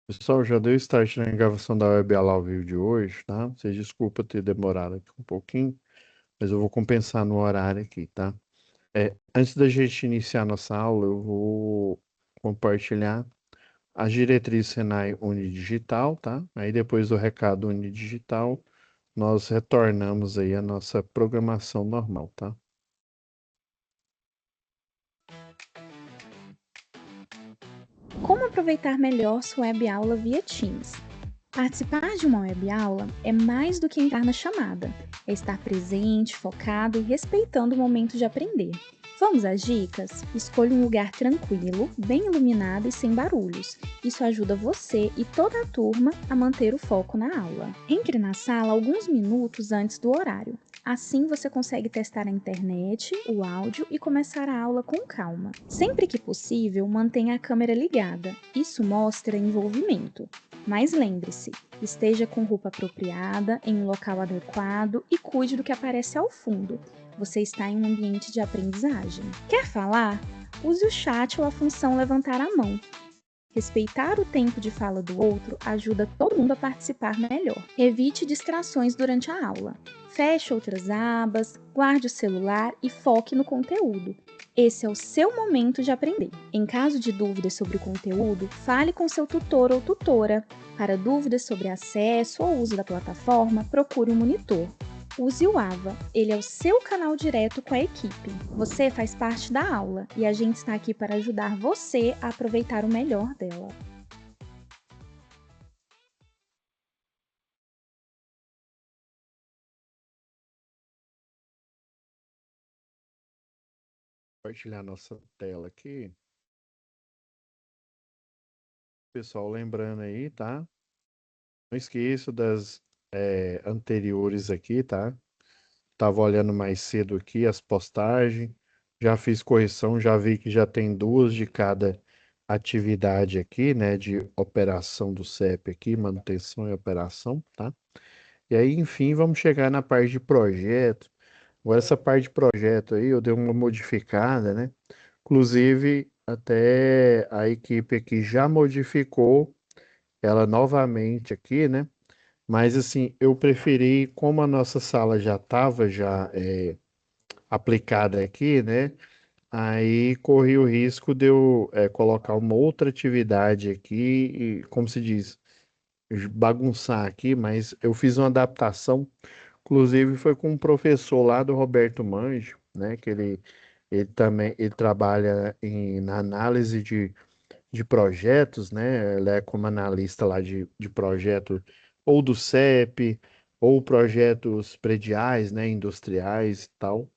Pessoal, já deu start na gravação da web aula ao vivo de hoje, tá? Vocês desculpa ter demorado aqui um pouquinho, mas eu vou compensar no horário aqui, tá? Antes da gente iniciar nossa aula, eu vou compartilhar as diretrizes Senai Unidigital, tá? Aí depois do recado Unidigital, nós retornamos aí a nossa programação normal, tá? Como aproveitar melhor sua web aula via Teams? Participar de uma web aula é mais do que entrar na chamada, é estar presente, focado e respeitando o momento de aprender. Vamos às dicas? Escolha um lugar tranquilo, bem iluminado e sem barulhos. Isso ajuda você e toda a turma a manter o foco na aula. Entre na sala alguns minutos antes do horário. Assim você consegue testar a internet, o áudio e começar a aula com calma. Sempre que possível, mantenha a câmera ligada. Isso mostra envolvimento. Mas lembre-se, esteja com roupa apropriada, em um local adequado e cuide do que aparece ao fundo. Você está em um ambiente de aprendizagem. Quer falar? Use o chat ou a função levantar a mão. Respeitar o tempo de fala do outro ajuda todo mundo a participar melhor. Evite distrações durante a aula. Feche outras abas, guarde o celular e foque no conteúdo. Esse é o seu momento de aprender. Em caso de dúvidas sobre o conteúdo, fale com seu tutor ou tutora. Para dúvidas sobre acesso ou uso da plataforma, procure um monitor. Use o AVA, ele é o seu canal direto com a equipe. Você faz parte da aula e a gente está aqui para ajudar você a aproveitar o melhor dela. Compartilhar nossa tela aqui. Pessoal, lembrando aí, tá? Não esqueça das anteriores aqui, tá? Tava olhando mais cedo aqui as postagens, já fiz correção, já vi que já tem duas de cada atividade aqui, né? De operação do CEP aqui, manutenção e operação, tá? E aí, enfim, vamos chegar na parte de projeto. Agora, essa parte de projeto aí, eu dei uma modificada, né? Inclusive, até a equipe aqui já modificou ela novamente aqui, né? Mas assim, eu preferi, como a nossa sala já estava aplicada aqui, né? Aí corri o risco de eu colocar uma outra atividade aqui e, como se diz, bagunçar aqui, mas eu fiz uma adaptação, inclusive foi com um professor lá do Roberto Manjo, né? Que ele também ele trabalha na análise de projetos, né? Ele é como analista lá de projeto ou do CEP, ou projetos prediais, né? Industriais e tal.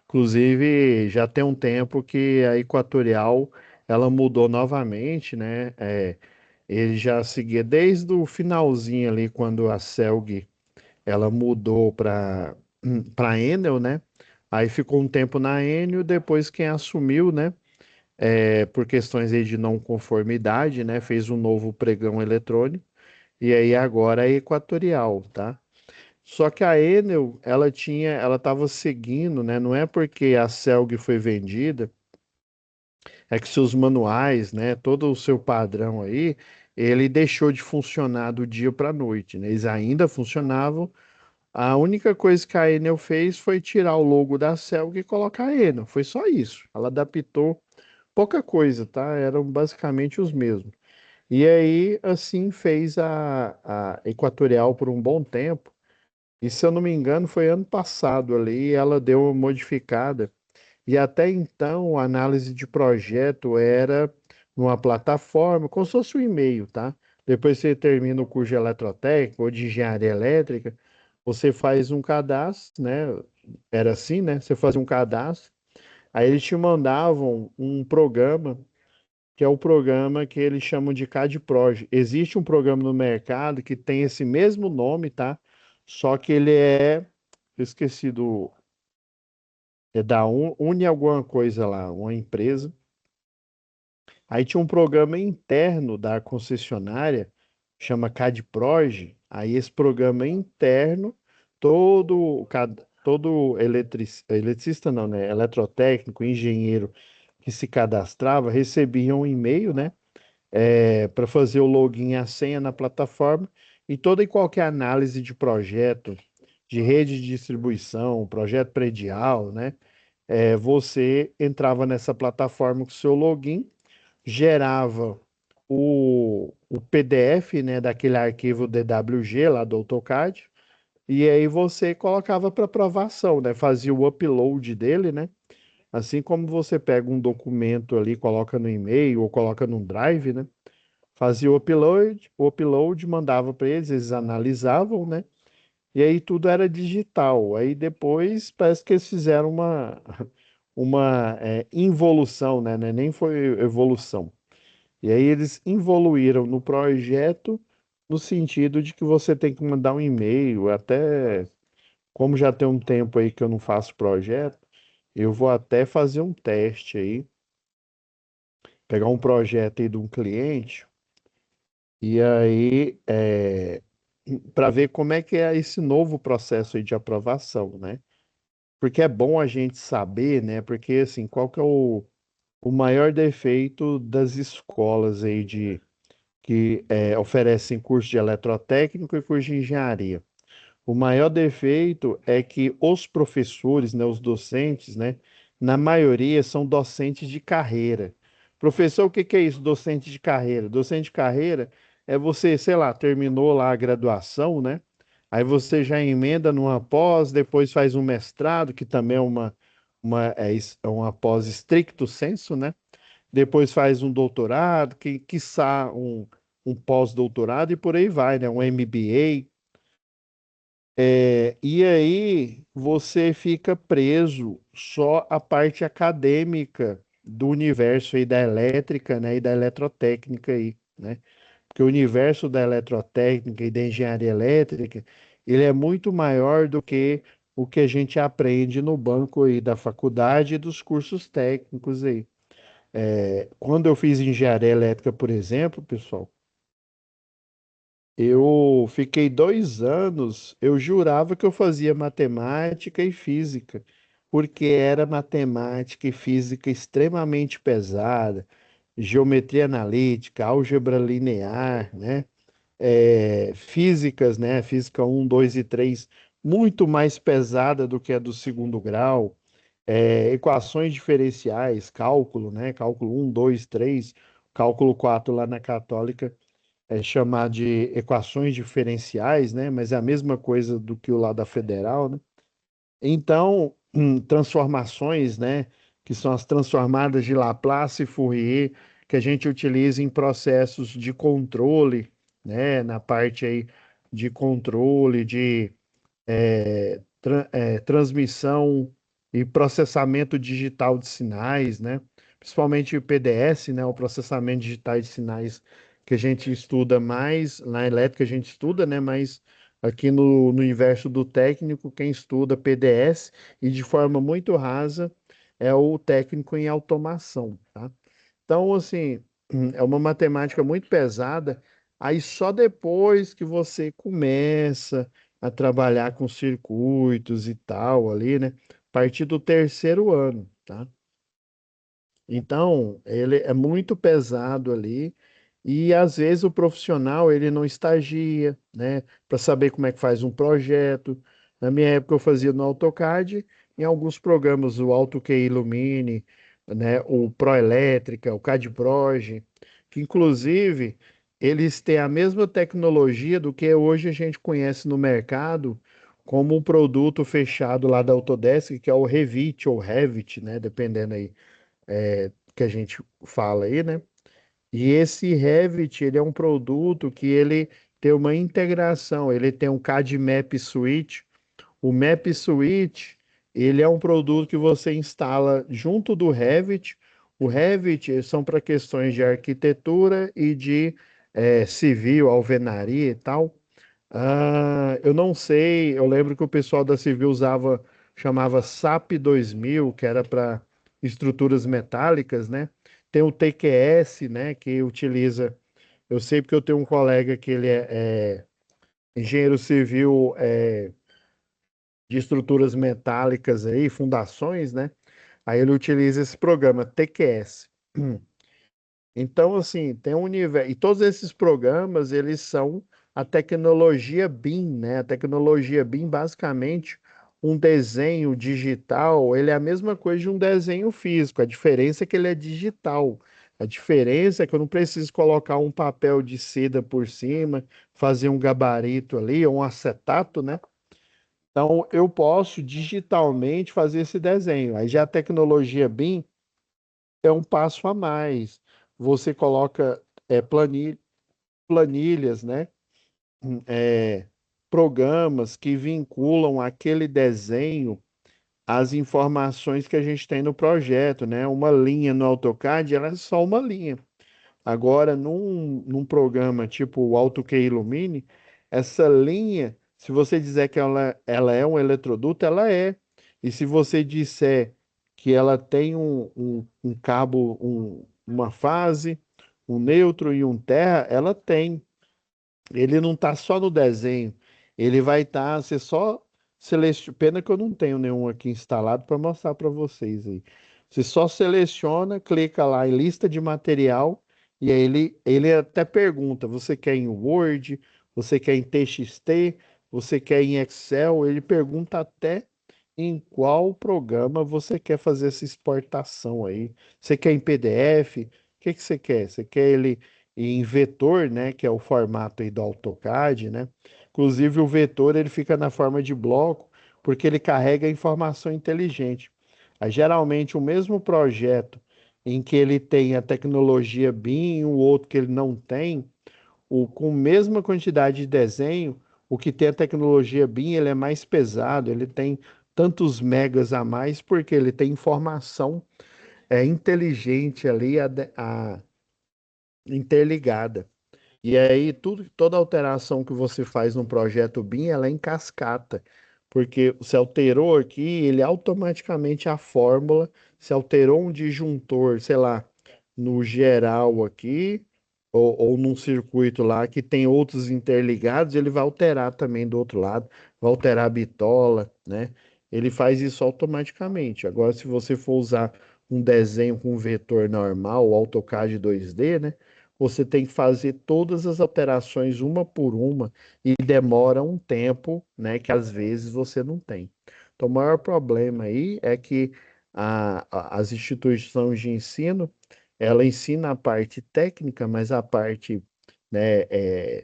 Inclusive, já tem um tempo que a Equatorial ela mudou novamente, né? Ele já seguia desde o finalzinho ali, quando a Celg ela mudou para Enel, né? Aí ficou um tempo na Enel, depois quem assumiu, né? Por questões aí de não conformidade, né? Fez um novo pregão eletrônico e aí agora é Equatorial, tá? Só que a Enel, ela estava seguindo, né? Não é porque a Celg foi vendida, é que seus manuais, né? Todo o seu padrão aí, ele deixou de funcionar do dia para a noite, né? Eles ainda funcionavam. A única coisa que a Enel fez foi tirar o logo da Celg e colocar a Enel. Foi só isso. Ela adaptou pouca coisa, tá? Eram basicamente os mesmos. E aí, assim, fez a Equatorial por um bom tempo. E se eu não me engano, foi ano passado ali, ela deu uma modificada. E até então, a análise de projeto era numa plataforma, como se fosse um e-mail, tá? Depois você termina o curso de eletrotécnica ou de engenharia elétrica, você faz um cadastro, né? Era assim, né? Você fazia um cadastro, aí eles te mandavam um programa, que é o programa que eles chamam de CAD-PROJ. Existe um programa no mercado que tem esse mesmo nome, tá? Só que eu esqueci é da Uni alguma coisa lá, uma empresa. Aí tinha um programa interno da concessionária, chama CAD-PROJ. Aí esse programa interno, todo eletricista não, né? Eletrotécnico, engenheiro que se cadastrava, recebia um e-mail, né? para fazer o login e a senha na plataforma e toda e qualquer análise de projeto, de rede de distribuição, projeto predial, né? Você entrava nessa plataforma com o seu login, gerava o PDF, né, daquele arquivo DWG lá do AutoCAD, e aí você colocava para aprovação, né? Fazia o upload dele, né? Assim como você pega um documento ali, coloca no e-mail ou coloca no Drive, né? Fazia o upload, mandava para eles, eles analisavam, né? E aí tudo era digital. Aí depois parece que eles fizeram uma involução, né? Nem foi evolução. E aí eles evoluíram no projeto no sentido de que você tem que mandar um e-mail, até como já tem um tempo aí que eu não faço projeto, eu vou até fazer um teste aí, pegar um projeto aí de um cliente e aí para ver como é que é esse novo processo aí de aprovação, né? Porque é bom a gente saber, né? Porque assim, qual que é o maior defeito das escolas aí que oferecem curso de eletrotécnico e curso de engenharia? O maior defeito é que os professores, né, os docentes, né, na maioria são docentes de carreira. Professor, o que que é isso, docente de carreira? Docente de carreira é você, sei lá, terminou lá a graduação, né? Aí você já emenda numa pós, depois faz um mestrado, que também é é uma pós stricto sensu, né? Depois faz um doutorado, que quiçá um pós-doutorado e por aí vai, né? Um MBA. E aí você fica preso só à parte acadêmica do universo aí da elétrica, né, e da eletrotécnica aí, né? Porque o universo da eletrotécnica e da engenharia elétrica, ele é muito maior do que o que a gente aprende no banco aí da faculdade e dos cursos técnicos aí. Quando eu fiz engenharia elétrica, por exemplo, pessoal, eu fiquei 2 anos, eu jurava que eu fazia matemática e física, porque era matemática e física extremamente pesada, geometria analítica, álgebra linear, né? Físicas, né? Física um, 2 e 3, muito mais pesada do que a do segundo grau. Equações diferenciais, cálculo, né? Cálculo um, 2, 3, cálculo 4 lá na Católica chamar de equações diferenciais, né? Mas é a mesma coisa do que o lá da federal, né? Então, transformações, né? Que são as transformadas de Laplace e Fourier, que a gente utiliza em processos de controle, né? Na parte aí de controle, de transmissão e processamento digital de sinais, né? Principalmente o PDS, né? O processamento digital de sinais que a gente estuda mais, na elétrica a gente estuda, né? Mas aqui no universo do técnico, quem estuda PDS e de forma muito rasa é o técnico em automação, tá? Então, assim, é uma matemática muito pesada. Aí só depois que você começa a trabalhar com circuitos e tal ali, né? A partir do terceiro ano, tá? Então, ele é muito pesado ali e às vezes o profissional ele não estagia, né, para saber como é que faz um projeto. Na minha época eu fazia no AutoCAD, em alguns programas o AutoQ Illumine, né, o Proelétrica, o CADProj, que inclusive eles têm a mesma tecnologia do que hoje a gente conhece no mercado como um produto fechado lá da Autodesk, que é o Revit ou Revit, né, dependendo aí que a gente fala aí, né? E esse Revit, ele é um produto que ele tem uma integração, ele tem um CAD Map Suite. O Map Suite, ele é um produto que você instala junto do Revit. O Revit são para questões de arquitetura e de civil, alvenaria e tal. Eu não sei, eu lembro que o pessoal da Civil chamava SAP 2000, que era para estruturas metálicas, né? Tem o TQS, né, que utiliza, eu sei porque eu tenho um colega que ele é engenheiro civil de estruturas metálicas aí, fundações, né? Aí ele utiliza esse programa TQS. Então, assim, tem um universo. E todos esses programas, eles são a tecnologia BIM, né? A tecnologia BIM, basicamente, um desenho digital, ele é a mesma coisa de um desenho físico. A diferença é que ele é digital. A diferença é que eu não preciso colocar um papel de seda por cima, fazer um gabarito ali, ou um acetato, né? Então, eu posso digitalmente fazer esse desenho. Aí já a tecnologia BIM é um passo a mais. Você coloca planilhas, né? É, programas que vinculam aquele desenho às informações que a gente tem no projeto, né? Uma linha no AutoCAD, ela é só uma linha. Agora, num programa tipo o AutoCAD Illumine, essa linha, se você dizer que ela é um eletroduto, ela é. E se você disser que ela tem um cabo, uma fase, um neutro e um terra, ela tem. Ele não está só no desenho, ele vai estar, você só seleciona, pena que eu não tenho nenhum aqui instalado para mostrar para vocês aí. Você só seleciona, clica lá em lista de material e aí ele até pergunta, você quer em Word, você quer em TXT, você quer em Excel, ele pergunta até em qual programa você quer fazer essa exportação aí. Você quer em PDF? O que que você quer? Você quer ele em vetor, né, que é o formato aí do AutoCAD, né? Inclusive o vetor ele fica na forma de bloco porque ele carrega informação inteligente. Aí, geralmente o mesmo projeto em que ele tem a tecnologia BIM, o outro que ele não tem, com a mesma quantidade de desenho, o que tem a tecnologia BIM, ele é mais pesado, ele tem tantos megas a mais porque ele tem informação inteligente ali interligada. E aí, toda alteração que você faz no projeto BIM, ela é em cascata, porque se alterou aqui, ele automaticamente a fórmula, se alterou um disjuntor, sei lá, no geral aqui, ou num circuito lá que tem outros interligados, ele vai alterar também do outro lado, vai alterar a bitola, né? Ele faz isso automaticamente. Agora, se você for usar um desenho com vetor normal, o AutoCAD 2D, né? Você tem que fazer todas as alterações uma por uma e demora um tempo, né, que às vezes você não tem. Então, o maior problema aí é que as instituições de ensino, ela ensina a parte técnica, mas a parte, né,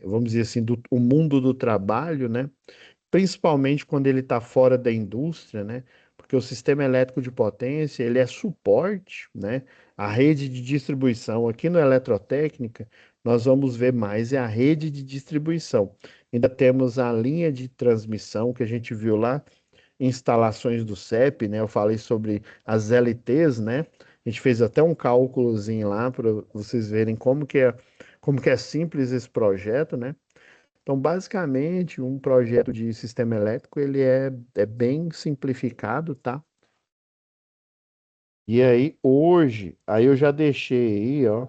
vamos dizer assim, o mundo do trabalho, né, principalmente quando ele está fora da indústria, né? Porque o sistema elétrico de potência, ele é suporte, né? A rede de distribuição, aqui no Eletrotécnica, nós vamos ver mais é a rede de distribuição. Ainda temos a linha de transmissão que a gente viu lá, instalações do CEP, né? Eu falei sobre as LTs, né? A gente fez até um cálculozinho lá para vocês verem como que é simples esse projeto, né? Então, basicamente, um projeto de sistema elétrico, ele é bem simplificado, tá? E aí, hoje, aí eu já deixei aí, ó,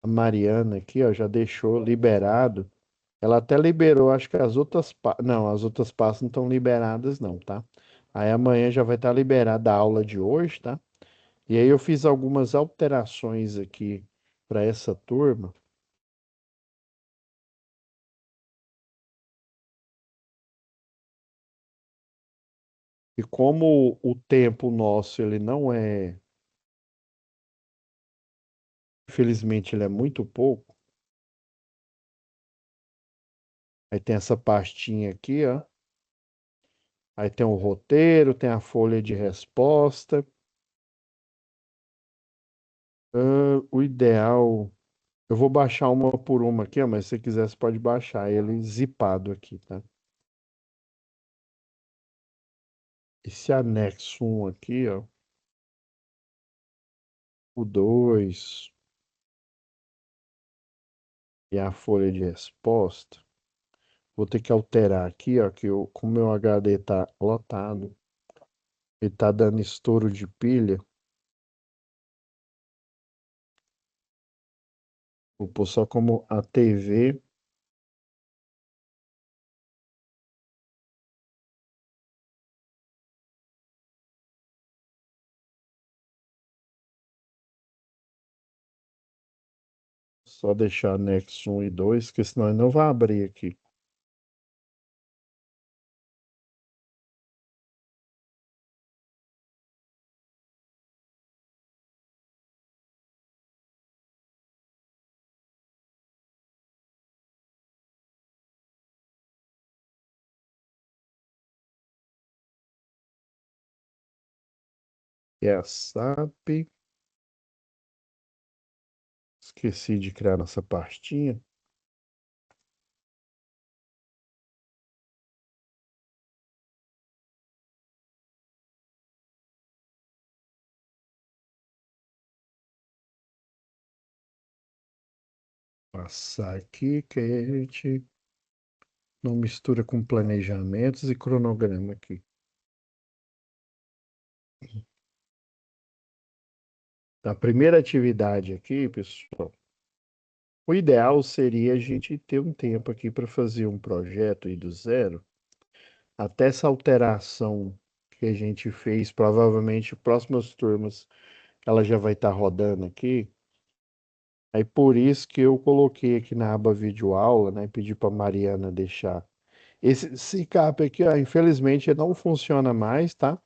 a Mariana aqui, ó, já deixou liberado. Ela até liberou, acho que não, as outras partes não estão liberadas não, tá? Aí amanhã já vai estar liberada a aula de hoje, tá? E aí eu fiz algumas alterações aqui para essa turma. E como o tempo nosso, ele não é, infelizmente, ele é muito pouco. Aí tem essa pastinha aqui, ó. Aí tem o roteiro, tem a folha de resposta. O ideal, eu vou baixar uma por uma aqui, ó, mas se você quiser, você pode baixar ele zipado aqui, tá? Esse anexo um aqui, ó, o 2 e a folha de resposta. Vou ter que alterar aqui, ó, como meu HD tá lotado, ele tá dando estouro de pilha. Vou pôr só como a TV. Só deixar anexo 1 e 2, porque senão ele não vai abrir aqui. É a SAP. Esqueci de criar nossa pastinha. Passar aqui, que aí a gente não mistura com planejamentos e cronograma aqui. A primeira atividade aqui, pessoal, o ideal seria a gente ter um tempo aqui para fazer um projeto aí do zero, até essa alteração que a gente fez, provavelmente próximas turmas ela já vai estar rodando aqui. Aí por isso que eu coloquei aqui na aba vídeo aula, né? Pedi para Mariana deixar. Esse cap aqui, ó, infelizmente ele não funciona mais, tá?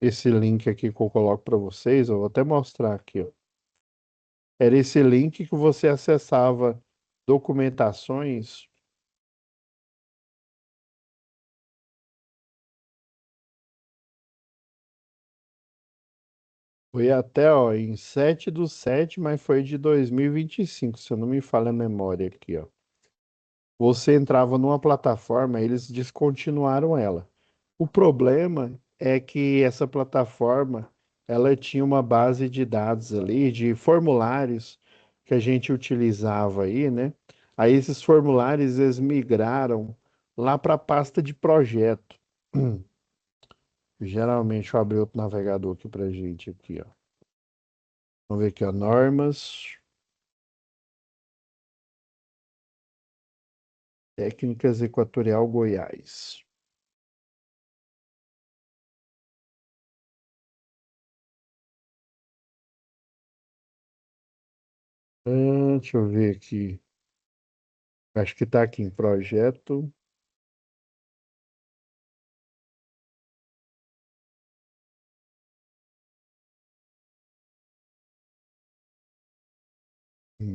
Esse link aqui que eu coloco para vocês, eu vou até mostrar aqui, ó. Era esse link que você acessava documentações. Foi até, ó, em 7/7, mas foi de 2025, se eu não me falha a memória aqui, ó. Você entrava numa plataforma, eles descontinuaram ela. O problema é que essa plataforma, ela tinha uma base de dados ali, de formulários que a gente utilizava aí, né? Aí esses formulários, eles migraram lá para a pasta de projeto. Geralmente eu abri outro navegador aqui pra gente aqui, ó. Vamos ver aqui, ó, normas, técnicas Equatorial Goiás. Deixa eu ver aqui. Acho que está aqui em projeto.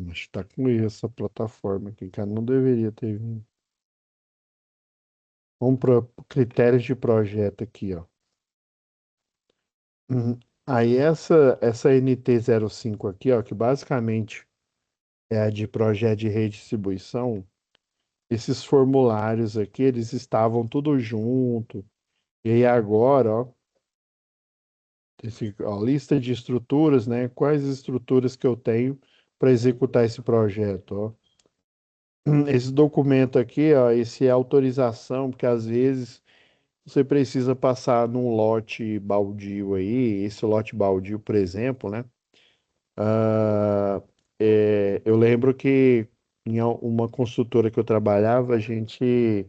Acho que está com erro essa plataforma aqui, cara. Não deveria ter vindo. Vamos para critérios de projeto aqui, ó. Aí essa NT05 aqui, ó, que basicamente é a de projeto de redistribuição, esses formulários aqui, eles estavam tudo junto. E aí agora, ó, ó, lista de estruturas, né? Quais estruturas que eu tenho para executar esse projeto, ó. Esse documento aqui, ó, esse é autorização, porque às vezes você precisa passar num lote baldio aí, esse lote baldio, por exemplo, né? Ah, eu lembro que em uma construtora que eu trabalhava, a gente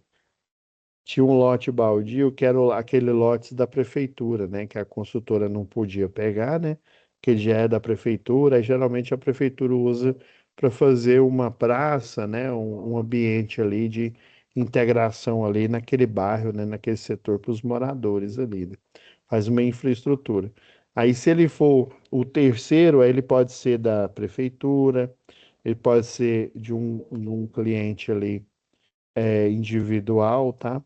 tinha um lote baldio que era aquele lote da prefeitura, né? Que a consultora não podia pegar, né? Que já é da prefeitura, e geralmente a prefeitura usa para fazer uma praça, né? Um ambiente ali de integração ali naquele bairro, né? Naquele setor para os moradores ali, né? Faz uma infraestrutura. Aí, se ele for o terceiro, aí ele pode ser da prefeitura, ele pode ser de um cliente ali individual, tá?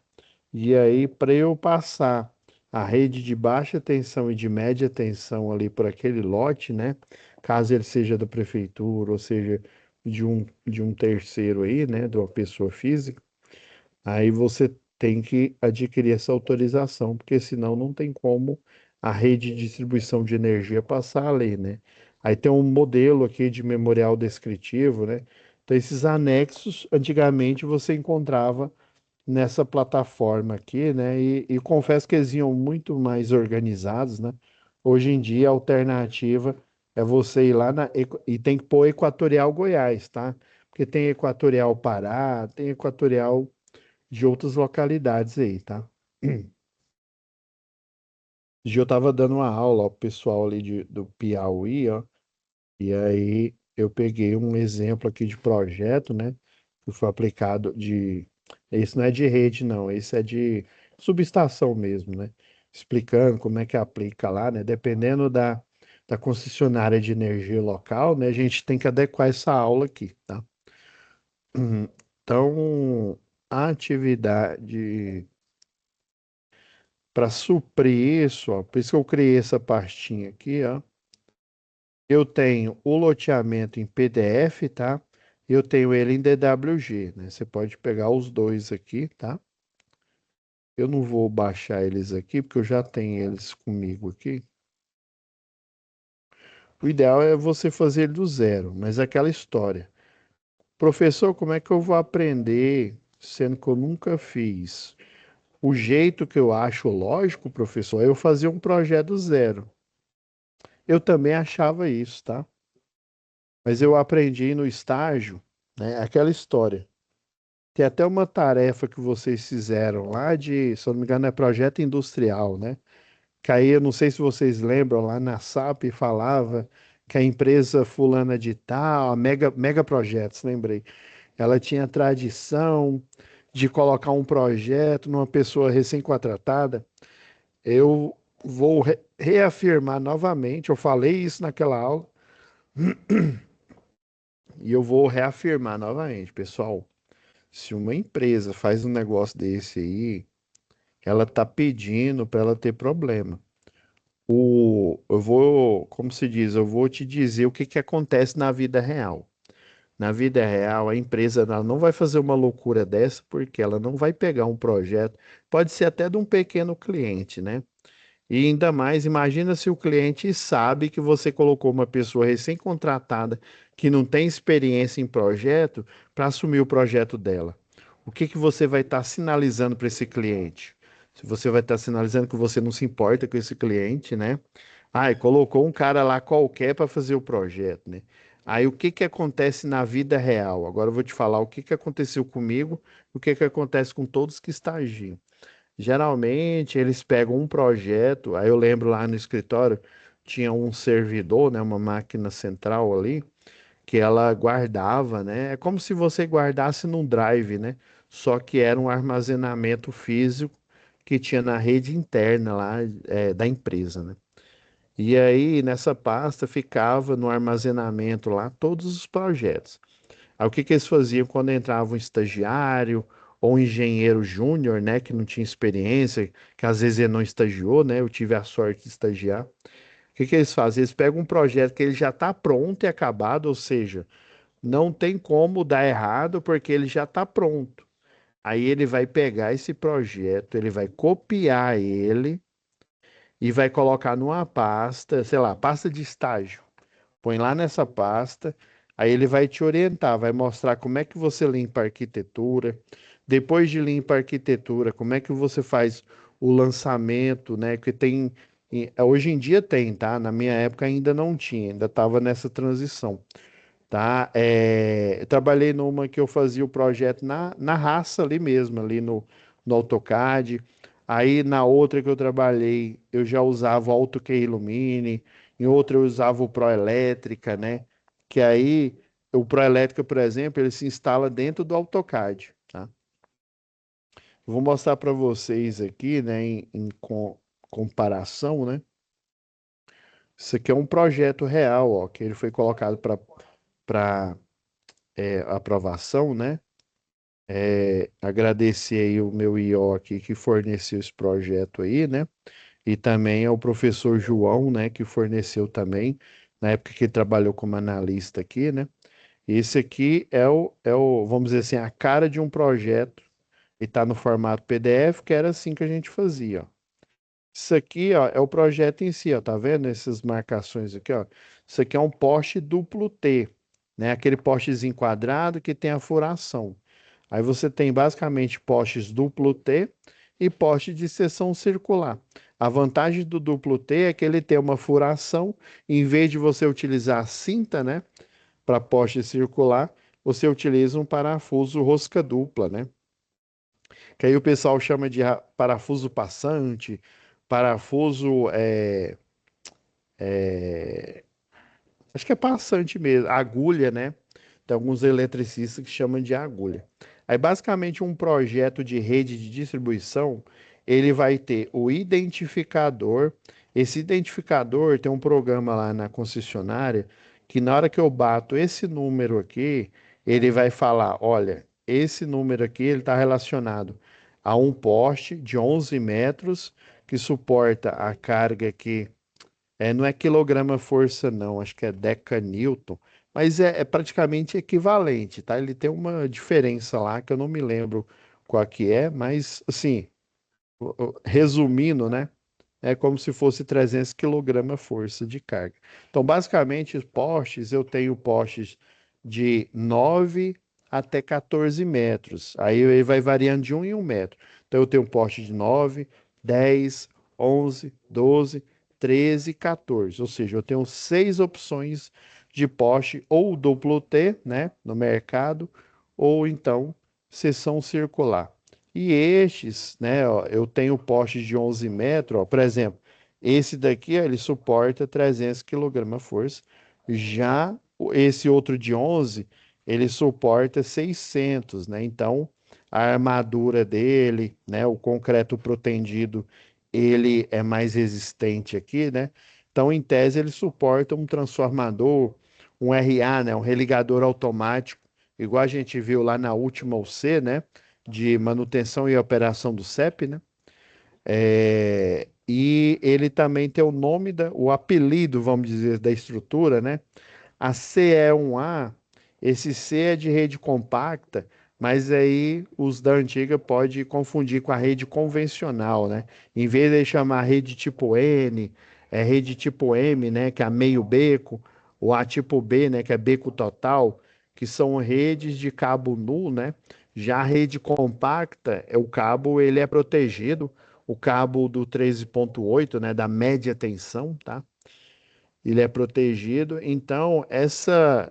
E aí, para eu passar a rede de baixa tensão e de média tensão ali por aquele lote, né? Caso ele seja da prefeitura, ou seja, de um terceiro aí, né? De uma pessoa física, aí você tem que adquirir essa autorização, porque senão não tem como a rede de distribuição de energia passar ali, né? Aí tem um modelo aqui de memorial descritivo, né? Então, esses anexos, antigamente você encontrava nessa plataforma aqui, né? E confesso que eles iam muito mais organizados, né? Hoje em dia a alternativa é você ir lá e tem que pôr Equatorial Goiás, tá? Porque tem Equatorial Pará, tem Equatorial de outras localidades aí, tá? Esse dia eu tava dando uma aula ao pessoal ali do Piauí, ó, e aí eu peguei um exemplo aqui de projeto, né? Que foi aplicado de. Esse não é de rede, não. Esse é de subestação mesmo, né? Explicando como é que aplica lá, né? Dependendo da concessionária de energia local, né? A gente tem que adequar essa aula aqui, tá? Então, a atividade para suprir isso, ó, por isso que eu criei essa pastinha aqui, ó. Eu tenho o loteamento em PDF, tá? Eu tenho ele em DWG, né? Você pode pegar os dois aqui, tá? Eu não vou baixar eles aqui, porque eu já tenho eles comigo aqui. O ideal é você fazer ele do zero, mas é aquela história. Professor, como é que eu vou aprender, sendo que eu nunca fiz? O jeito que eu acho lógico, professor, é eu fazer um projeto do zero. Eu também achava isso, tá? Mas eu aprendi no estágio, né? Aquela história. Tem até uma tarefa que vocês fizeram lá de, se eu não me engano, é projeto industrial, né? Que aí eu não sei se vocês lembram, lá na SAP falava que a empresa fulana de tal, a Mega Projetos, lembrei. Ela tinha tradição de colocar um projeto numa pessoa recém-contratada. Eu vou reafirmar novamente, eu falei isso naquela aula, e eu vou reafirmar novamente, pessoal. Se uma empresa faz um negócio desse aí, ela tá pedindo para ela ter problema. Eu vou, como se diz, eu vou te dizer o que que acontece na vida real. Na vida real, a empresa ela não vai fazer uma loucura dessa, porque ela não vai pegar um projeto, pode ser até de um pequeno cliente, né? E ainda mais, imagina se o cliente sabe que você colocou uma pessoa recém-contratada que não tem experiência em projeto para assumir o projeto dela. O que que você vai estar sinalizando para esse cliente? Se você vai estar sinalizando que você não se importa com esse cliente, né? Ah, e colocou um cara lá qualquer para fazer o projeto, né? Aí o que que acontece na vida real? Agora eu vou te falar o que que aconteceu comigo, o que que acontece com todos que estagiam. Geralmente eles pegam um projeto, aí eu lembro lá no escritório tinha um servidor, né, uma máquina central ali, que ela guardava, né? É como se você guardasse num drive, né? Só que era um armazenamento físico que tinha na rede interna lá, da empresa, né? E aí nessa pasta ficava no armazenamento lá todos os projetos. Aí o que que eles faziam quando entrava um estagiário ou um engenheiro júnior, né, que não tinha experiência, que às vezes ele não estagiou, né? Eu tive a sorte de estagiar. O que que eles fazem? Eles pegam um projeto que ele já está pronto e acabado, ou seja, não tem como dar errado porque ele já está pronto. Aí ele vai pegar esse projeto, ele vai copiar ele e vai colocar numa pasta, sei lá, pasta de estágio. Põe lá nessa pasta, aí ele vai te orientar, vai mostrar como é que você limpa a arquitetura. Depois de limpa a arquitetura, como é que você faz o lançamento, né? Que tem, hoje em dia tem, tá? Na minha época ainda não tinha, ainda estava nessa transição, tá? Eu trabalhei numa que eu fazia o projeto na raça ali mesmo, ali no AutoCAD. Aí na outra que eu trabalhei, eu já usava o AutoK Illumine, em outra eu usava o Proelétrica, né? Que aí o Proelétrica, por exemplo, ele se instala dentro do AutoCAD, tá? Vou mostrar para vocês aqui, né, em comparação, né? Isso aqui é um projeto real, ó, que ele foi colocado para aprovação, né? Agradecer aí o meu IO aqui que forneceu esse projeto aí, né? E também ao professor João, né, que forneceu também, na época que ele trabalhou como analista aqui, né? Esse aqui vamos dizer assim, a cara de um projeto e está no formato PDF, que era assim que a gente fazia, ó. Isso aqui, ó, é o projeto em si, ó, tá vendo essas marcações aqui, ó? Isso aqui é um poste duplo T, né? Aquele postezinho quadrado que tem a furação. Aí você tem basicamente postes duplo T e poste de seção circular. A vantagem do duplo T é que ele tem uma furação, em vez de você utilizar a cinta, né, para poste circular, você utiliza um parafuso rosca dupla, né? Que aí o pessoal chama de parafuso passante, parafuso Acho que é passante mesmo, agulha, né? Tem alguns eletricistas que chamam de agulha. Aí, basicamente, um projeto de rede de distribuição, ele vai ter o identificador. Esse identificador tem um programa lá na concessionária que na hora que eu bato esse número aqui, ele vai falar, olha, esse número aqui ele está relacionado a um poste de 11 metros que suporta a carga aqui não é quilograma força, não, acho que é decanewton, mas é praticamente equivalente, tá? Ele tem uma diferença lá que eu não me lembro qual que é, mas assim, resumindo, né? É como se fosse 300 kg força de carga. Então, basicamente, os postes, eu tenho postes de 9 até 14 metros. Aí ele vai variando de 1 em 1 metro. Então, eu tenho um poste de 9, 10, 11, 12, 13 e 14. Ou seja, eu tenho 6 opções de poste ou duplo T, né, no mercado, ou então seção circular. E estes, né, ó, eu tenho postes de 11 metros, ó, por exemplo, esse daqui, ó, ele suporta 300 kg-força, já esse outro de 11, ele suporta 600, né? Então, a armadura dele, né, o concreto protendido, ele é mais resistente aqui, né? Então, em tese, ele suporta um transformador, um RA, né, um religador automático, igual a gente viu lá na última UC, né? De manutenção e operação do CEP, né? E ele também tem o nome o apelido, vamos dizer, da estrutura, né? A CE1A, esse C é de rede compacta, mas aí os da antiga pode confundir com a rede convencional, né? Em vez de chamar rede tipo N, é rede tipo M, né? Que é meio beco, ou a tipo B, né? Que é beco total, que são redes de cabo nu, né? Já a rede compacta, o cabo ele é protegido, o cabo do 13.8, né? Da média tensão, tá? Ele é protegido. Então, essa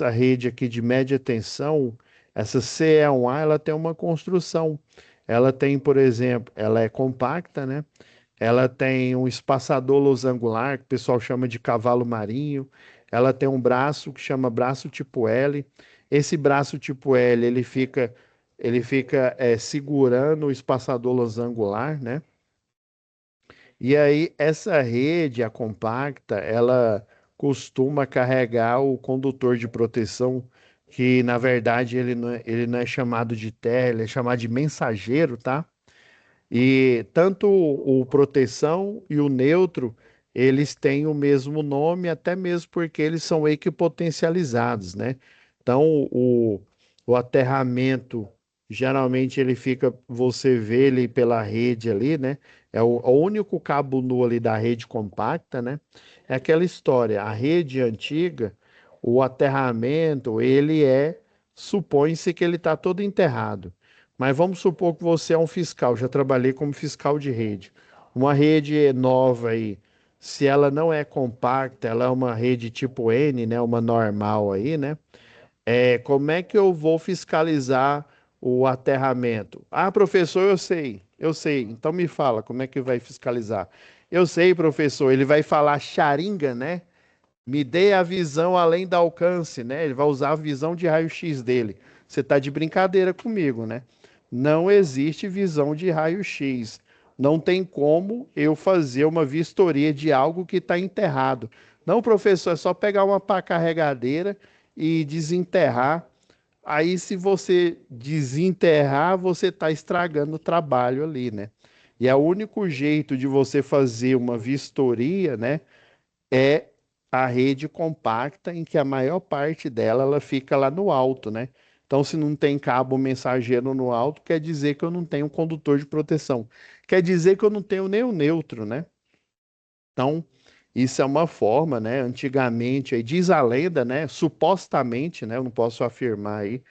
rede aqui de média tensão, essa CE1A, ela tem uma construção. Ela tem, por exemplo, ela é compacta, né? Ela tem um espaçador losangular, que o pessoal chama de cavalo marinho. Ela tem um braço que chama braço tipo L. Esse braço tipo L, ele fica segurando o espaçador losangular, né? E aí, essa rede, a compacta, ela costuma carregar o condutor de proteção, que na verdade ele não é chamado de terra, ele é chamado de mensageiro, tá? E tanto o proteção e o neutro, eles têm o mesmo nome, até mesmo porque eles são equipotencializados, né? Então, o aterramento, geralmente ele fica, você vê ele pela rede ali, né? É o único cabo nu ali da rede compacta, né? É aquela história, a rede antiga, o aterramento, supõe-se que ele está todo enterrado. Mas vamos supor que você é um fiscal, já trabalhei como fiscal de rede. Uma rede nova aí, se ela não é compacta, ela é uma rede tipo N, né, uma normal aí, né? Como é que eu vou fiscalizar o aterramento? Ah, professor, eu sei, eu sei. Então me fala, como é que vai fiscalizar? Eu sei, professor, ele vai falar xaringa, né? Me dê a visão além do alcance, né? Ele vai usar a visão de raio-x dele. Você está de brincadeira comigo, né? Não existe visão de raio-x. Não tem como eu fazer uma vistoria de algo que está enterrado. Não, professor, é só pegar uma pá carregadeira e desenterrar. Aí, se você desenterrar, você está estragando o trabalho ali, né? E é o único jeito de você fazer uma vistoria, né? É a rede compacta em que a maior parte dela ela fica lá no alto, né? Então, se não tem cabo mensageiro no alto, quer dizer que eu não tenho condutor de proteção. Quer dizer que eu não tenho nem o neutro, né? Então, isso é uma forma, né? Antigamente, aí diz a lenda, né? Supostamente, né? Eu não posso afirmar aí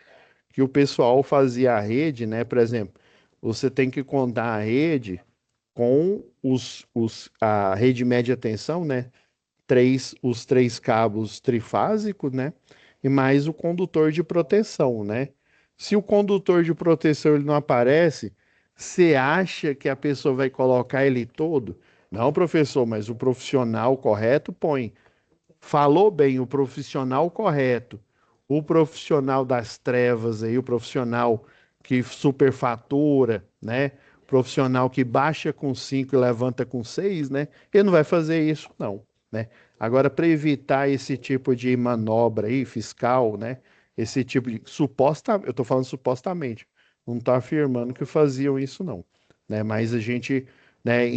que o pessoal fazia a rede, né? Por exemplo, você tem que contar a rede com a rede média tensão, né? Os três cabos trifásicos, né? E mais o condutor de proteção, né? Se o condutor de proteção ele não aparece, você acha que a pessoa vai colocar ele todo? Não, professor, mas o profissional correto põe. falou bem o profissional correto, o profissional das trevas aí, o profissional que superfatura, né? Profissional que baixa com 5 e levanta com 6, né? Ele não vai fazer isso, não, né? Agora, para evitar esse tipo de manobra aí, fiscal, né? Esse tipo de eu estou falando supostamente, não estou afirmando que faziam isso, não, né? Mas a gente, né,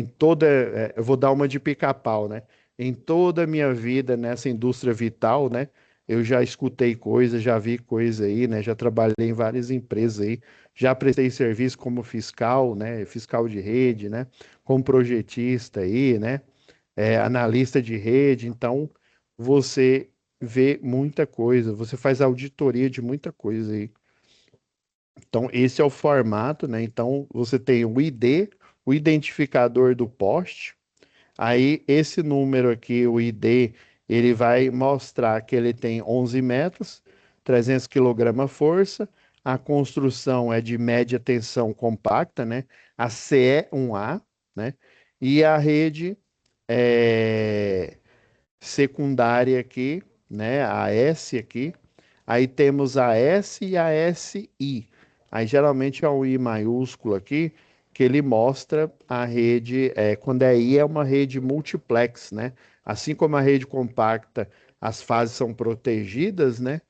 eu vou dar uma de pica-pau, né? Em toda a minha vida nessa indústria vital, né? Eu já escutei coisa, já vi coisa aí, né? Já trabalhei em várias empresas aí, já prestei serviço como fiscal, né? Fiscal de rede, né? Como projetista aí, né? Analista de rede. Então, você vê muita coisa, você faz auditoria de muita coisa aí. Então, esse é o formato, né? Então, você tem o ID, o identificador do poste. Aí, esse número aqui, o ID, ele vai mostrar que ele tem 11 metros, 300 kg força. A construção é de média tensão compacta, né? A CE1A, né? E a rede é, secundária aqui, né? A S aqui. Aí temos a S e a SI. Aí geralmente é o I maiúsculo aqui, que ele mostra a rede, quando é I é uma rede multiplex, né? Assim como a rede compacta, as fases são protegidas, né?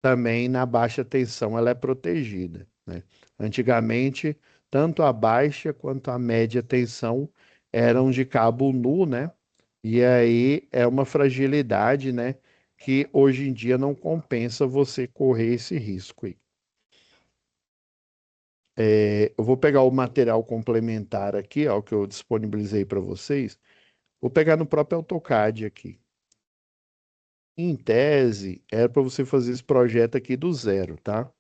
Também na baixa tensão ela é protegida, né? Antigamente, tanto a baixa quanto a média tensão eram de cabo nu, né? E aí é uma fragilidade, né? Que hoje em dia não compensa você correr esse risco aí. Eu vou pegar o material complementar aqui, ó, que eu disponibilizei para vocês. Vou pegar no próprio AutoCAD aqui. Em tese, era para você fazer esse projeto aqui do zero, tá?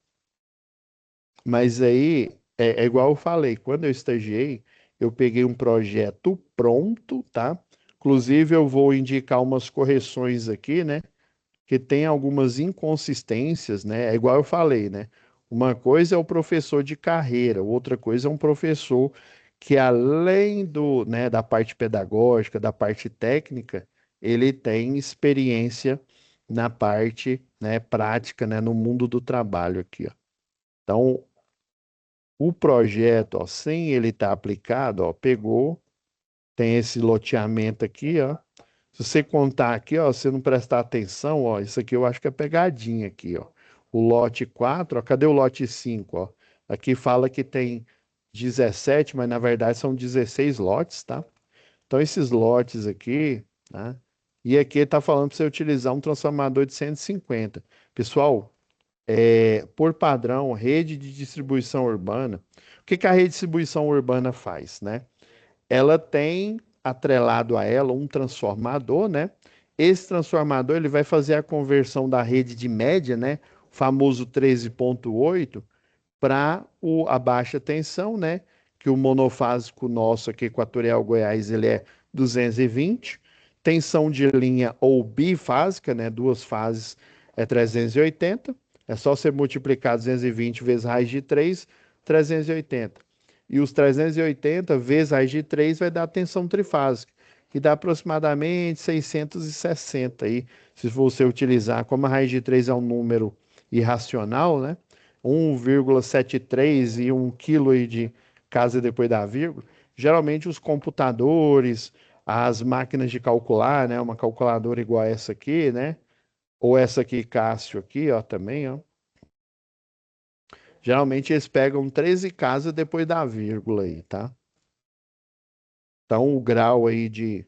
Mas aí é igual eu falei, quando eu estagiei, eu peguei um projeto pronto, tá? Inclusive, eu vou indicar umas correções aqui, né? Que tem algumas inconsistências, né? É igual eu falei, né? Uma coisa é o professor de carreira, outra coisa é um professor que além né, da parte pedagógica, da parte técnica, ele tem experiência na parte, né, prática, né, no mundo do trabalho aqui, ó. Então, o projeto, ó, sem ele estar aplicado, ó, pegou, tem esse loteamento aqui, ó. Se você contar aqui, ó, se não prestar atenção, ó, isso aqui eu acho que é pegadinha aqui, ó. O lote 4, ó, cadê o lote 5, ó? Aqui fala que tem 17, mas na verdade são 16 lotes, tá? Então esses lotes aqui, né? E aqui tá falando para você utilizar um transformador de 150. Pessoal, por padrão, rede de distribuição urbana, o que que a rede de distribuição urbana faz, né? Ela tem atrelado a ela um transformador, né? Esse transformador ele vai fazer a conversão da rede de média, né? O famoso 13,8 para a baixa tensão, né? Que o monofásico nosso aqui, Equatorial Goiás, ele é 220. Tensão de linha ou bifásica, né? Duas fases é 380. É só você multiplicar 220 vezes raiz de 3, 380. E os 380 vezes raiz de 3 vai dar tensão trifásica, que dá aproximadamente 660 aí, se você utilizar, como a raiz de 3 é um número irracional, né? 1,73 e 1 quilo aí de casa depois da vírgula, geralmente os computadores, as máquinas de calcular, né? Uma calculadora igual a essa aqui, né? Ou essa aqui, Cássio, aqui, ó, também, ó. Geralmente eles pegam 13 casas depois da vírgula aí, tá? Então o grau aí de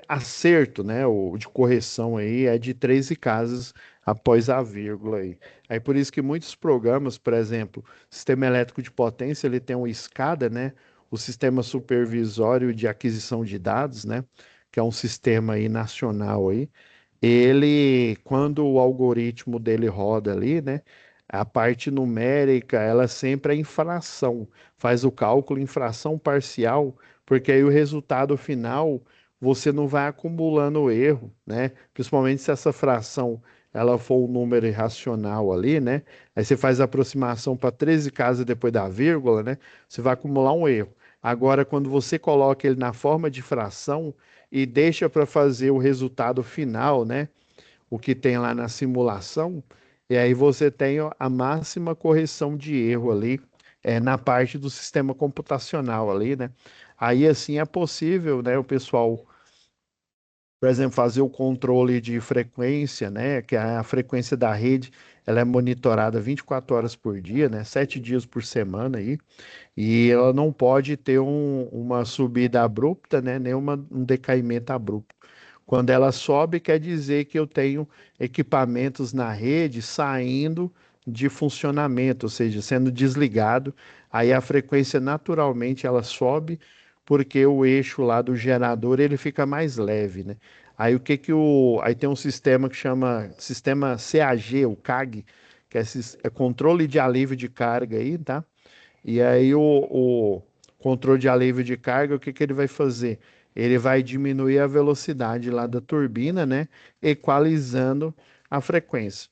acerto, né, ou de correção aí é de 13 casas após a vírgula aí. Aí por isso que muitos programas, por exemplo, sistema elétrico de potência, ele tem uma escada, né, o sistema supervisório de aquisição de dados, né, que é um sistema aí nacional aí, ele, quando o algoritmo dele roda ali, né, a parte numérica, ela sempre é em fração, faz o cálculo em fração parcial, porque aí o resultado final você não vai acumulando erro, né? Principalmente se essa fração ela for um número irracional ali, né? Aí você faz a aproximação para 13 casas depois da vírgula, né? Você vai acumular um erro. Agora, quando você coloca ele na forma de fração e deixa para fazer o resultado final, né? O que tem lá na simulação, e aí você tem a máxima correção de erro ali, na parte do sistema computacional ali, né? Aí assim é possível, né, o pessoal, por exemplo, fazer o controle de frequência, né, que é a frequência da rede, ela é monitorada 24 horas por dia, né, 7 dias por semana aí, e ela não pode ter uma subida abrupta, né, nem um decaimento abrupto. Quando ela sobe, quer dizer que eu tenho equipamentos na rede saindo de funcionamento, ou seja, sendo desligado. Aí a frequência naturalmente ela sobe porque o eixo lá do gerador ele fica mais leve, né? Aí o que que aí tem um sistema que chama sistema CAG, o CAG, que é controle de alívio de carga aí, tá? E aí o controle de alívio de carga, o que que ele vai fazer? Ele vai diminuir a velocidade lá da turbina, né? Equalizando a frequência.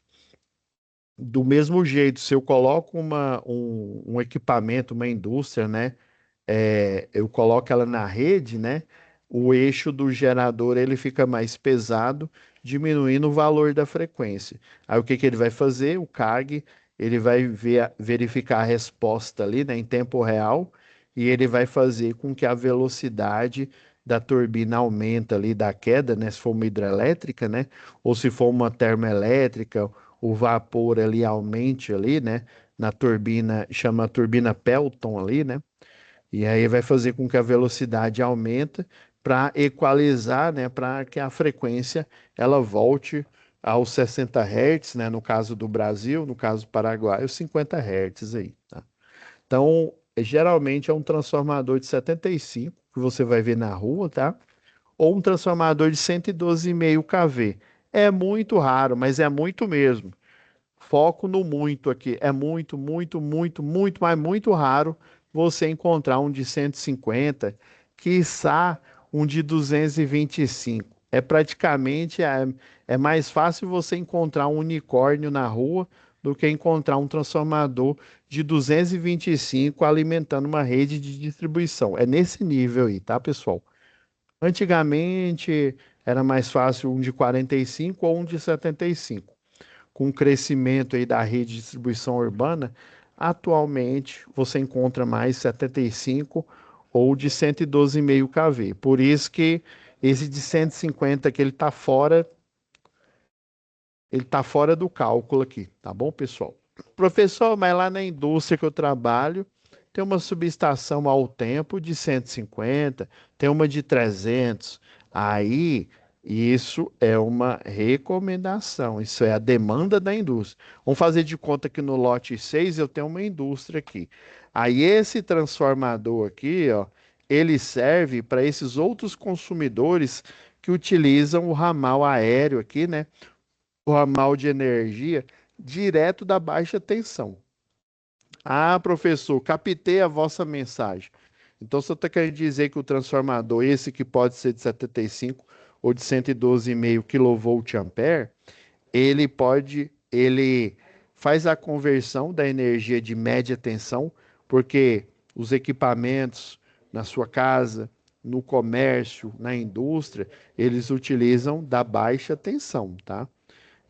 Do mesmo jeito, se eu coloco um equipamento, uma indústria, né? Eu coloco ela na rede, né? O eixo do gerador ele fica mais pesado, diminuindo o valor da frequência. Aí o que que ele vai fazer? O CAG, ele vai verificar a resposta ali, né, em tempo real, e ele vai fazer com que a velocidade da turbina aumenta ali da queda, né, se for uma hidrelétrica, né, ou se for uma termoelétrica, o vapor ali aumente ali, né, na turbina, chama turbina Pelton ali, né? E aí vai fazer com que a velocidade aumente para equalizar, né, para que a frequência ela volte aos 60 Hz, né, no caso do Brasil, no caso do Paraguai, os 50 Hz aí, tá? Então, geralmente é um transformador de 75 que você vai ver na rua, tá? Ou um transformador de 112,5 kV. É muito raro, mas é muito mesmo. Foco no muito aqui. É muito, muito, muito, muito, mas muito raro você encontrar um de 150, quiçá um de 225. É mais fácil você encontrar um unicórnio na rua do que encontrar um transformador de 225 alimentando uma rede de distribuição. É nesse nível aí, tá, pessoal? Antigamente era mais fácil um de 45 ou um de 75. Com o crescimento aí da rede de distribuição urbana, atualmente você encontra mais 75 ou de 112,5 kV. Por isso que esse de 150 que ele tá fora do cálculo aqui, tá bom, pessoal? Professor, mas lá na indústria que eu trabalho, tem uma subestação ao tempo de 150, tem uma de 300. Aí, isso é uma recomendação, isso é a demanda da indústria. Vamos fazer de conta que no lote 6 eu tenho uma indústria aqui. Aí, esse transformador aqui, ó, ele serve para esses outros consumidores que utilizam o ramal aéreo aqui, né? O ramal de energia direto da baixa tensão. Ah, professor, captei a vossa mensagem. Então, você está querendo dizer que o transformador, esse que pode ser de 75 ou de 112,5 kVA, ele faz a conversão da energia de média tensão, porque os equipamentos na sua casa, no comércio, na indústria, eles utilizam da baixa tensão, tá?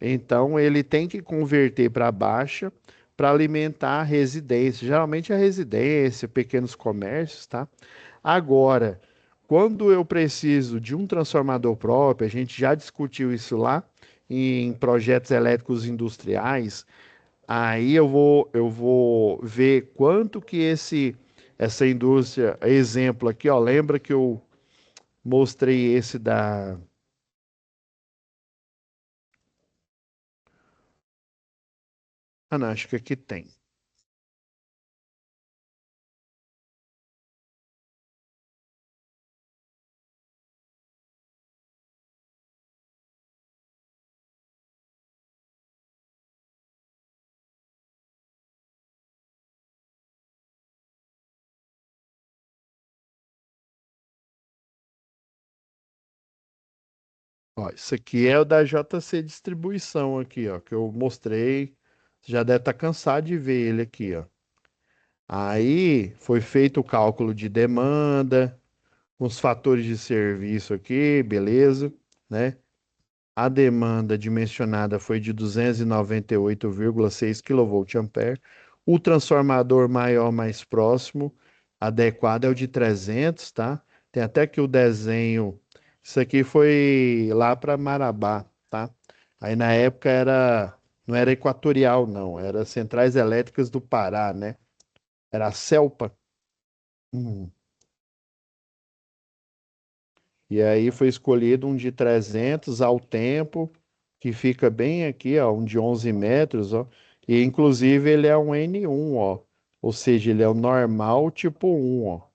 Então, ele tem que converter para baixa para alimentar a residência, geralmente a residência, pequenos comércios, tá? Agora, quando eu preciso de um transformador próprio, a gente já discutiu isso lá em projetos elétricos industriais, aí eu vou ver quanto que essa indústria, exemplo aqui, ó, lembra que eu mostrei esse da. Ah, não, acho que aqui tem. Ó, isso aqui é o da JC Distribuição aqui, ó, que eu mostrei. Você já deve estar cansado de ver ele aqui, ó. Aí foi feito o cálculo de demanda, com os fatores de serviço aqui, beleza, né? A demanda dimensionada foi de 298,6 kVA. O transformador maior mais próximo, adequado, é o de 300, tá? Tem até que o desenho. Isso aqui foi lá para Marabá, tá? Aí na época não era Equatorial, não, era Centrais Elétricas do Pará, né? Era a CELPA. Hum. E aí foi escolhido um de 300 ao tempo, que fica bem aqui, ó, um de 11 metros, ó. E inclusive ele é um N1, ó. Ou seja, ele é o normal tipo 1, ó.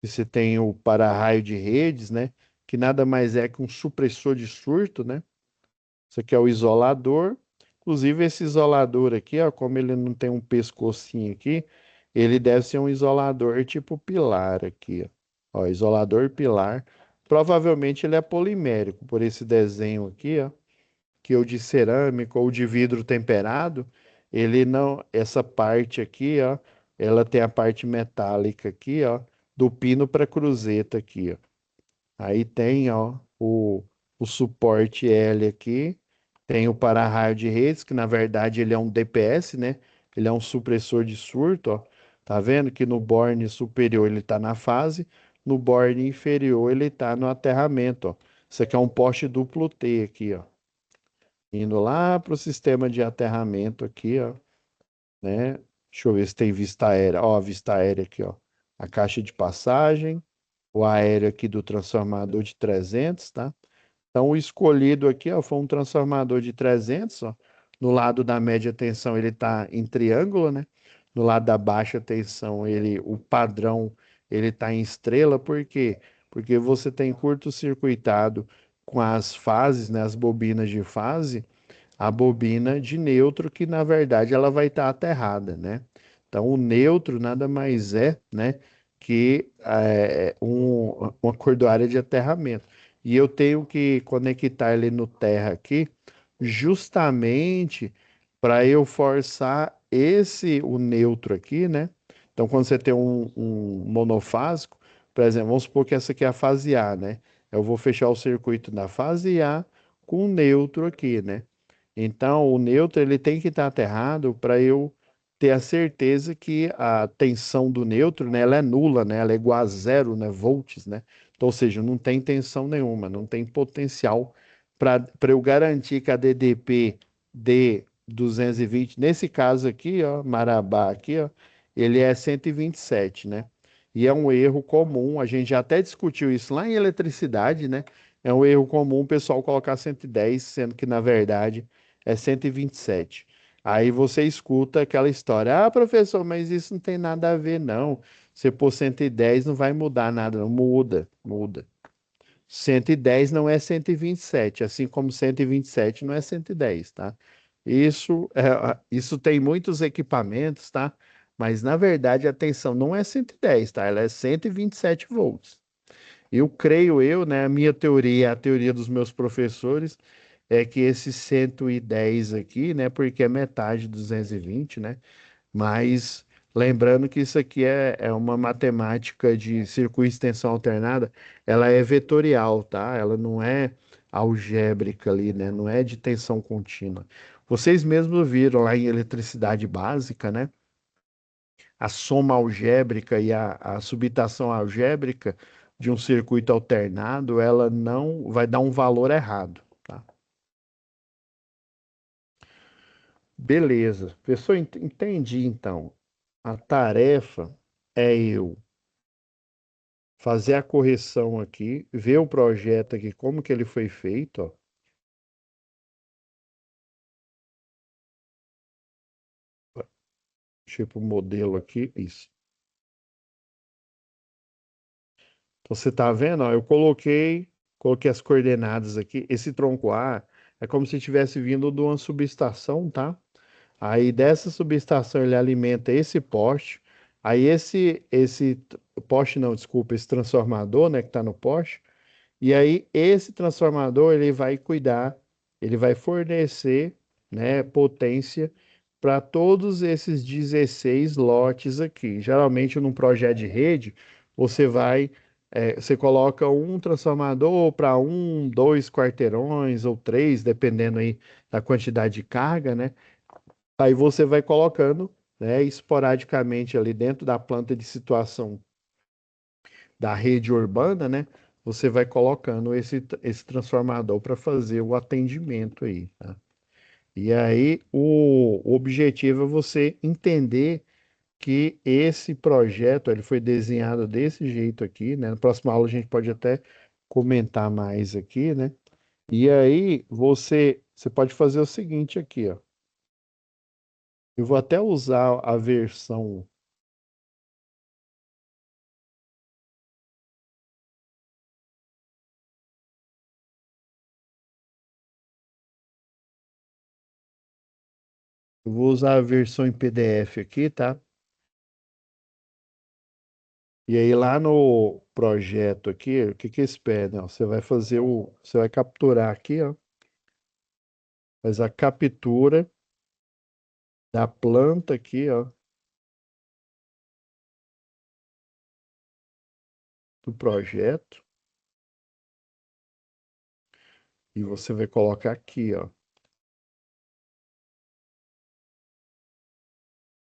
E você tem o para-raio de redes, né? Que nada mais é que um supressor de surto, né? Isso aqui é o isolador. Inclusive esse isolador aqui, ó, como ele não tem um pescocinho aqui, ele deve ser um isolador tipo pilar aqui, ó. Ó, isolador pilar. Provavelmente ele é polimérico, por esse desenho aqui, ó, que o de cerâmica ou de vidro temperado, ele não, essa parte aqui, ó, ela tem a parte metálica aqui, ó, do pino para cruzeta aqui, ó. Aí tem, ó, o suporte L aqui, tem o para-raio de redes, que na verdade ele é um DPS, né? Ele é um supressor de surto, ó. Tá vendo que no borne superior ele está na fase, no borne inferior ele está no aterramento, ó. Isso aqui é um poste duplo T aqui, ó. Indo lá para o sistema de aterramento aqui, ó, né? Deixa eu ver se tem vista aérea. Ó, a vista aérea aqui, ó. A caixa de passagem, o aéreo aqui do transformador de 300, tá? Então, o escolhido aqui, ó, foi um transformador de 300, ó. No lado da média tensão, ele está em triângulo, né? No lado da baixa tensão, o padrão, ele está em estrela. Por quê? Porque você tem curto-circuitado com as fases, né? As bobinas de fase, a bobina de neutro, que na verdade ela vai estar aterrada, né? Então, o neutro nada mais é, né, que uma cordoária de aterramento. E eu tenho que conectar ele no terra aqui, justamente para eu forçar o neutro aqui, né? Então, quando você tem um monofásico, por exemplo, vamos supor que essa aqui é a fase A, né? Eu vou fechar o circuito na fase A com o neutro aqui, né? Então, o neutro ele tem que estar aterrado para eu ter a certeza que a tensão do neutro, né, ela é nula, né, ela é igual a zero, né, volts, né? Então, ou seja, não tem tensão nenhuma, não tem potencial para eu garantir que a DDP de 220, nesse caso aqui, ó, Marabá aqui, ó, ele é 127, né? E é um erro comum, a gente já até discutiu isso lá em eletricidade, né? É um erro comum o pessoal colocar 110, sendo que na verdade é 127. Aí você escuta aquela história: ah, professor, mas isso não tem nada a ver, não. Se pôr 110 não vai mudar nada, não. Muda, muda. 110 não é 127, assim como 127 não é 110, tá? Isso tem muitos equipamentos, tá? Mas na verdade a tensão não é 110, tá? Ela é 127 volts. Eu, né, a minha teoria, a teoria dos meus professores, é que esse 110 aqui, né, porque é metade de 220, né, mas lembrando que isso aqui é uma matemática de circuito de extensão alternada, ela é vetorial, tá? Ela não é algébrica ali, né, não é de tensão contínua. Vocês mesmos viram lá em eletricidade básica, né, a soma algébrica e a subtração algébrica de um circuito alternado, ela não vai dar um valor errado, tá? Beleza. Pessoal, entendi então. A tarefa é eu fazer a correção aqui, ver o projeto aqui, como que ele foi feito, ó. Tipo modelo aqui, isso. Então, você tá vendo, ó, eu coloquei as coordenadas aqui. Esse tronco A é como se tivesse vindo de uma subestação, tá? Aí dessa subestação ele alimenta esse poste. Aí poste não, desculpa, esse transformador, né, que está no poste. E aí esse transformador ele vai cuidar, ele vai fornecer, né, potência para todos esses 16 lotes aqui. Geralmente, num projeto de rede, você coloca um transformador para um, dois quarteirões ou três, dependendo aí da quantidade de carga, né? Aí você vai colocando, né, esporadicamente ali dentro da planta de situação da rede urbana, né? Você vai colocando esse transformador para fazer o atendimento aí, tá? E aí o objetivo é você entender que esse projeto ele foi desenhado desse jeito aqui, né? Na próxima aula a gente pode até comentar mais aqui, né? E aí você pode fazer o seguinte aqui, ó. Eu vou até usar a versão, eu vou usar a versão em PDF aqui, tá? E aí lá no projeto aqui, o que que eles pedem? Ó, você vai capturar aqui, ó, faz a captura da planta aqui, ó, do projeto, e você vai colocar aqui, ó.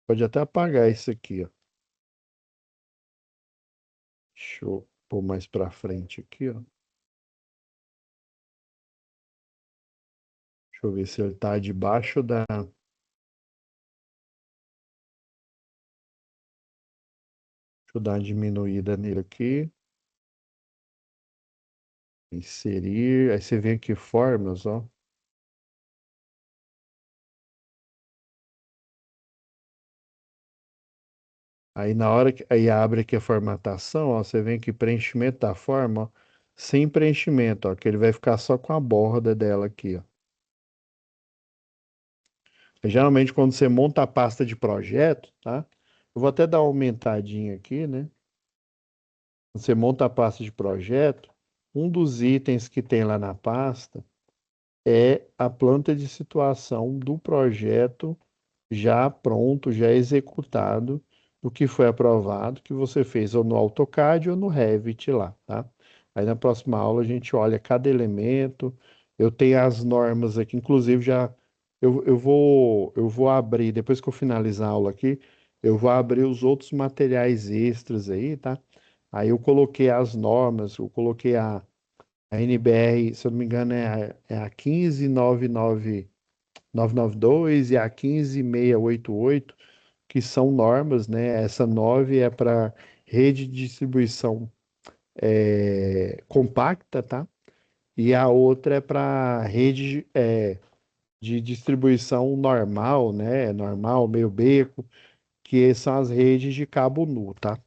Pode até apagar isso aqui, ó. Deixa eu pôr mais para frente aqui, ó. Deixa eu ver se ele tá debaixo da. Deixa eu dar uma diminuída nele aqui. Inserir. Aí você vem aqui, formas, ó. Aí na hora que aí abre aqui a formatação, ó, você vem aqui preenchimento da forma, ó, sem preenchimento, ó, que ele vai ficar só com a borda dela aqui, ó. Geralmente quando você monta a pasta de projeto, tá? Eu vou até dar uma aumentadinha aqui, né? Você monta a pasta de projeto, um dos itens que tem lá na pasta é a planta de situação do projeto já pronto, já executado, o que foi aprovado, que você fez ou no AutoCAD ou no Revit lá, tá? Aí na próxima aula a gente olha cada elemento. Eu tenho as normas aqui, inclusive já eu vou abrir, depois que eu finalizar a aula aqui, eu vou abrir os outros materiais extras aí, tá? Aí eu coloquei as normas, eu coloquei a NBR, se eu não me engano, é a 15992 e a 15688, que são normas, né? Essa 9 é para rede de distribuição compacta, tá? E a outra é para rede de distribuição normal, né? Normal, meio beco, que são as redes de cabo nu, tá?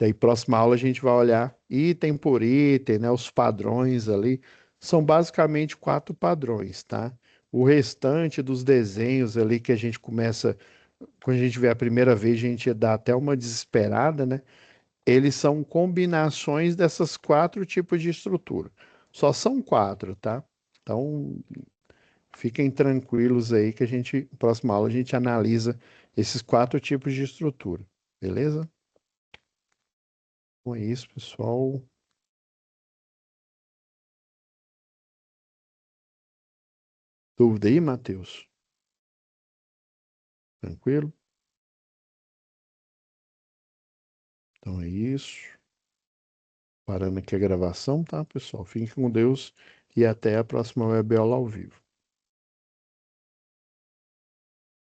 Daí, próxima aula, a gente vai olhar item por item, né? Os padrões ali. São basicamente quatro padrões, tá? O restante dos desenhos ali que a gente começa, quando a gente vê a primeira vez, a gente dá até uma desesperada, né? Eles são combinações dessas quatro tipos de estrutura. Só são quatro, tá? Então, fiquem tranquilos aí que próxima aula, a gente analisa esses quatro tipos de estrutura. Beleza? Então é isso, pessoal. Dúvida aí, Matheus? Tranquilo? Então é isso. Parando aqui a gravação, tá, pessoal? Fiquem com Deus e até a próxima web aula ao vivo.